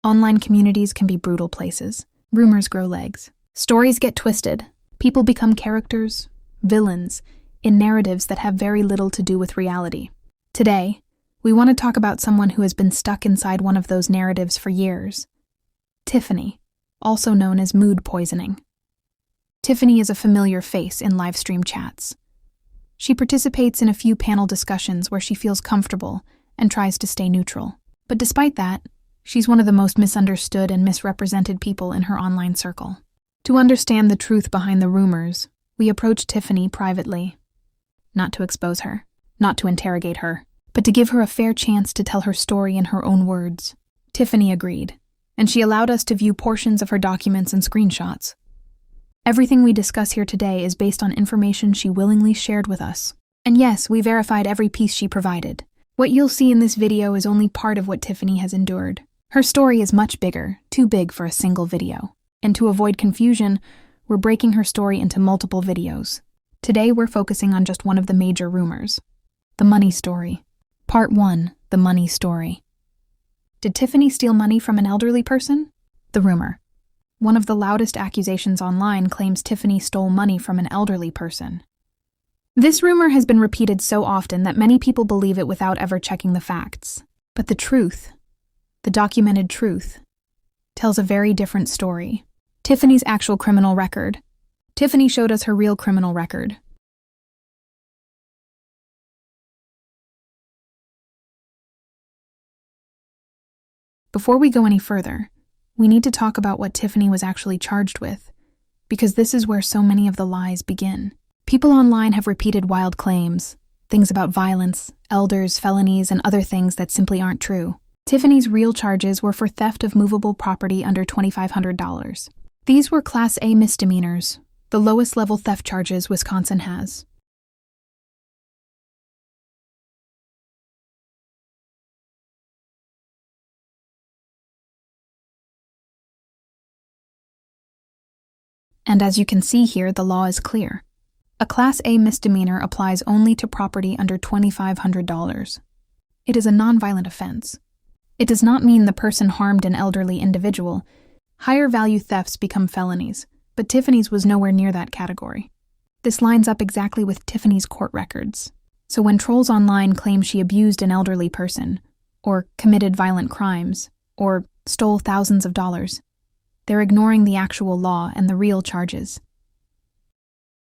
Online communities can be brutal places. Rumors grow legs. Stories get twisted. People become characters, villains, in narratives that have very little to do with reality. Today, we want to talk about someone who has been stuck inside one of those narratives for years. Tiffany, also known as mood poisoning. Tiffany is a familiar face in live stream chats. She participates in a few panel discussions where she feels comfortable and tries to stay neutral. But despite that, she's one of the most misunderstood and misrepresented people in her online circle. To understand the truth behind the rumors, we approached Tiffany privately. Not to expose her, not to interrogate her, but to give her a fair chance to tell her story in her own words. Tiffany agreed, and she allowed us to view portions of her documents and screenshots. Everything we discuss here today is based on information she willingly shared with us. And yes, we verified every piece she provided. What you'll see in this video is only part of what Tiffany has endured. Her story is much bigger, too big for a single video. And to avoid confusion, we're breaking her story into multiple videos. Today we're focusing on just one of the major rumors. The money story. Part 1, the money story. Did Tiffany steal money from an elderly person? The rumor. One of the loudest accusations online claims Tiffany stole money from an elderly person. This rumor has been repeated so often that many people believe it without ever checking the facts. But the truth, the documented truth, tells a very different story. Tiffany's actual criminal record. Tiffany showed us her real criminal record. Before we go any further, we need to talk about what Tiffany was actually charged with, because this is where so many of the lies begin. People online have repeated wild claims, things about violence, elders, felonies, and other things that simply aren't true. Tiffany's real charges were for theft of movable property under $2,500. These were Class A misdemeanors, the lowest level theft charges Wisconsin has. And as you can see here, the law is clear. A Class A misdemeanor applies only to property under $2,500. It is a nonviolent offense. It does not mean the person harmed an elderly individual. Higher value thefts become felonies, but Tiffany's was nowhere near that category. This lines up exactly with Tiffany's court records. So when trolls online claim she abused an elderly person, or committed violent crimes, or stole thousands of dollars, they're ignoring the actual law and the real charges.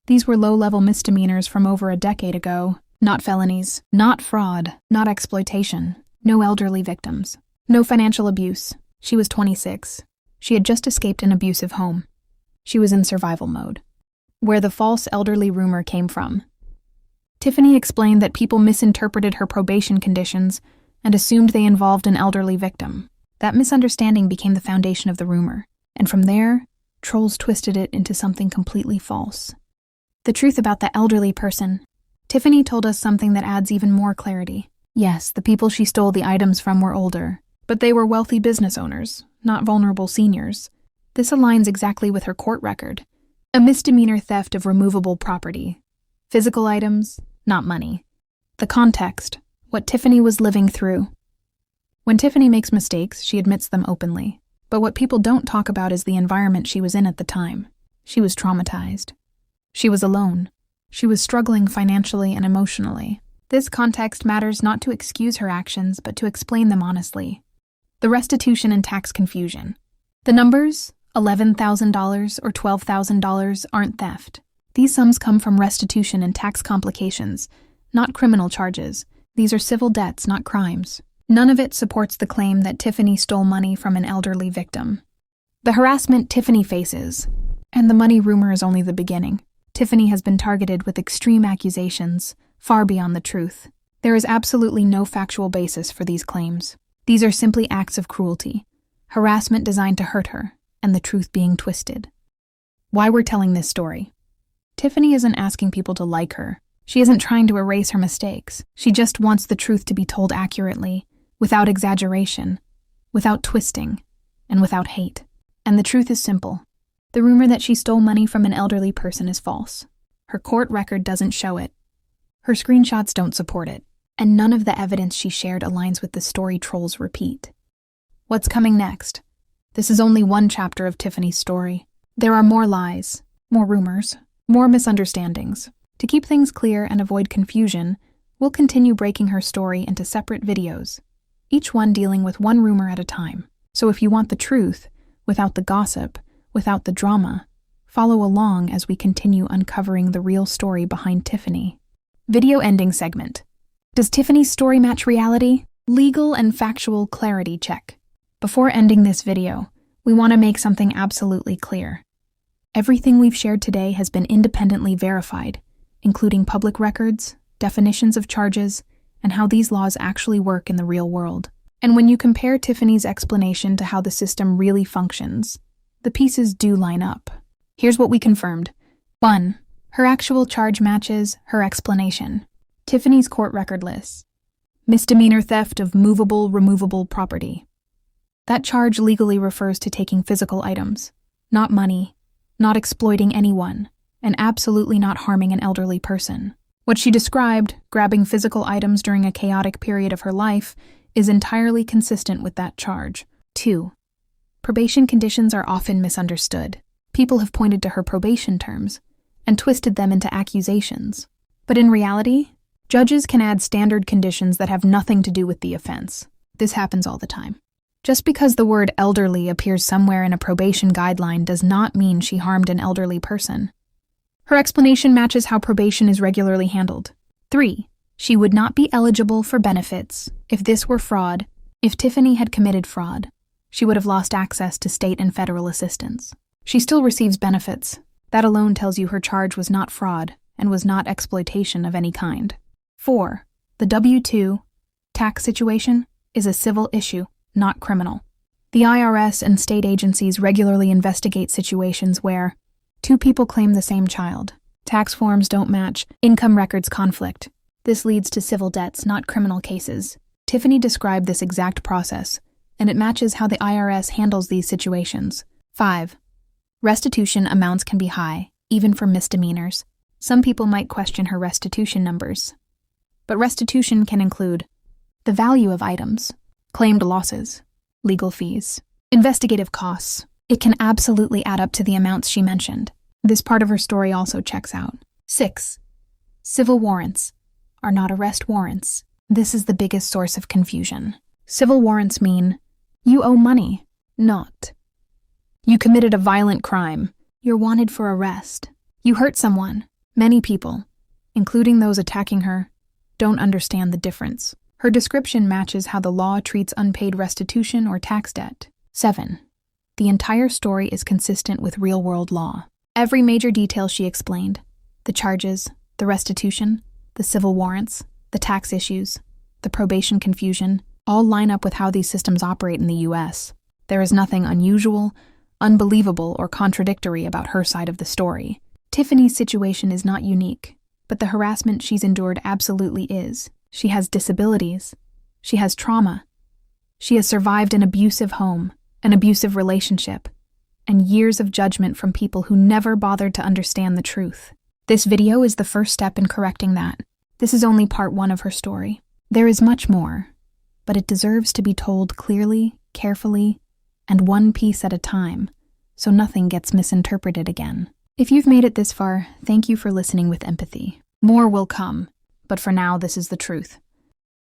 These were low-level misdemeanors from over a decade ago, not felonies, not fraud, not exploitation, no elderly victims, no financial abuse. She was 26. She had just escaped an abusive home. She was in survival mode. Where the false elderly rumor came from. Tiffany explained that people misinterpreted her probation conditions and assumed they involved an elderly victim. That misunderstanding became the foundation of the rumor. And from there, trolls twisted it into something completely false. The truth about the elderly person. Tiffany told us something that adds even more clarity. Yes, the people she stole the items from were older, but they were wealthy business owners, not vulnerable seniors. This aligns exactly with her court record. A misdemeanor theft of removable property. Physical items, not money. The context, what Tiffany was living through. When Tiffany makes mistakes, she admits them openly. But what people don't talk about is the environment she was in at the time. She was traumatized. She was alone. She was struggling financially and emotionally. This context matters not to excuse her actions, but to explain them honestly. The restitution and tax confusion. The numbers, $11,000 or $12,000, aren't theft. These sums come from restitution and tax complications, not criminal charges. These are civil debts, not crimes. None of it supports the claim that Tiffany stole money from an elderly victim. The harassment Tiffany faces, and the money rumor is only the beginning. Tiffany has been targeted with extreme accusations, far beyond the truth. There is absolutely no factual basis for these claims. These are simply acts of cruelty, harassment designed to hurt her, and the truth being twisted. Why we're telling this story? Tiffany isn't asking people to like her. She isn't trying to erase her mistakes. She just wants the truth to be told accurately, without exaggeration, without twisting, and without hate. And the truth is simple. The rumor that she stole money from an elderly person is false. Her court record doesn't show it. Her screenshots don't support it. And none of the evidence she shared aligns with the story trolls repeat. What's coming next? This is only one chapter of Tiffany's story. There are more lies, more rumors, more misunderstandings. To keep things clear and avoid confusion, we'll continue breaking her story into separate videos, each one dealing with one rumor at a time. So if you want the truth, without the gossip, without the drama, follow along as we continue uncovering the real story behind Tiffany. Video ending segment. Does Tiffany's story match reality? Legal and factual clarity check. Before ending this video, we want to make something absolutely clear. Everything we've shared today has been independently verified, including public records, definitions of charges, and how these laws actually work in the real world. And when you compare Tiffany's explanation to how the system really functions, the pieces do line up. Here's what we confirmed. 1. Her actual charge matches her explanation. Tiffany's court record lists misdemeanor theft of movable, removable property. That charge legally refers to taking physical items, not money, not exploiting anyone, and absolutely not harming an elderly person. What she described, grabbing physical items during a chaotic period of her life, is entirely consistent with that charge. 2. Probation conditions are often misunderstood. People have pointed to her probation terms and twisted them into accusations. But in reality, judges can add standard conditions that have nothing to do with the offense. This happens all the time. Just because the word elderly appears somewhere in a probation guideline does not mean she harmed an elderly person. Her explanation matches how probation is regularly handled. 3. She would not be eligible for benefits if this were fraud. If Tiffany had committed fraud, she would have lost access to state and federal assistance. She still receives benefits. That alone tells you her charge was not fraud and was not exploitation of any kind. 4. The W-2 tax situation is a civil issue, not criminal. The IRS and state agencies regularly investigate situations where two people claim the same child. Tax forms don't match, income records conflict. This leads to civil debts, not criminal cases. Tiffany described this exact process, and it matches how the IRS handles these situations. 5. Restitution amounts can be high, even for misdemeanors. Some people might question her restitution numbers. But restitution can include the value of items, claimed losses, legal fees, investigative costs. It can absolutely add up to the amounts she mentioned. This part of her story also checks out. 6. Civil warrants are not arrest warrants. This is the biggest source of confusion. Civil warrants mean you owe money, not you committed a violent crime. You're wanted for arrest. You hurt someone. Many people, including those attacking her, don't understand the difference. Her description matches how the law treats unpaid restitution or tax debt. 7. The entire story is consistent with real-world law. Every major detail she explained, the charges, the restitution, the civil warrants, the tax issues, the probation confusion, all line up with how these systems operate in the U.S. There is nothing unusual, unbelievable, or contradictory about her side of the story. Tiffany's situation is not unique, but the harassment she's endured absolutely is. She has disabilities. She has trauma. She has survived an abusive home, an abusive relationship, and years of judgment from people who never bothered to understand the truth. This video is the first step in correcting that. This is only part 1 of her story. There is much more, but it deserves to be told clearly, carefully, and one piece at a time, so nothing gets misinterpreted again. If you've made it this far, thank you for listening with empathy. More will come, but for now, this is the truth.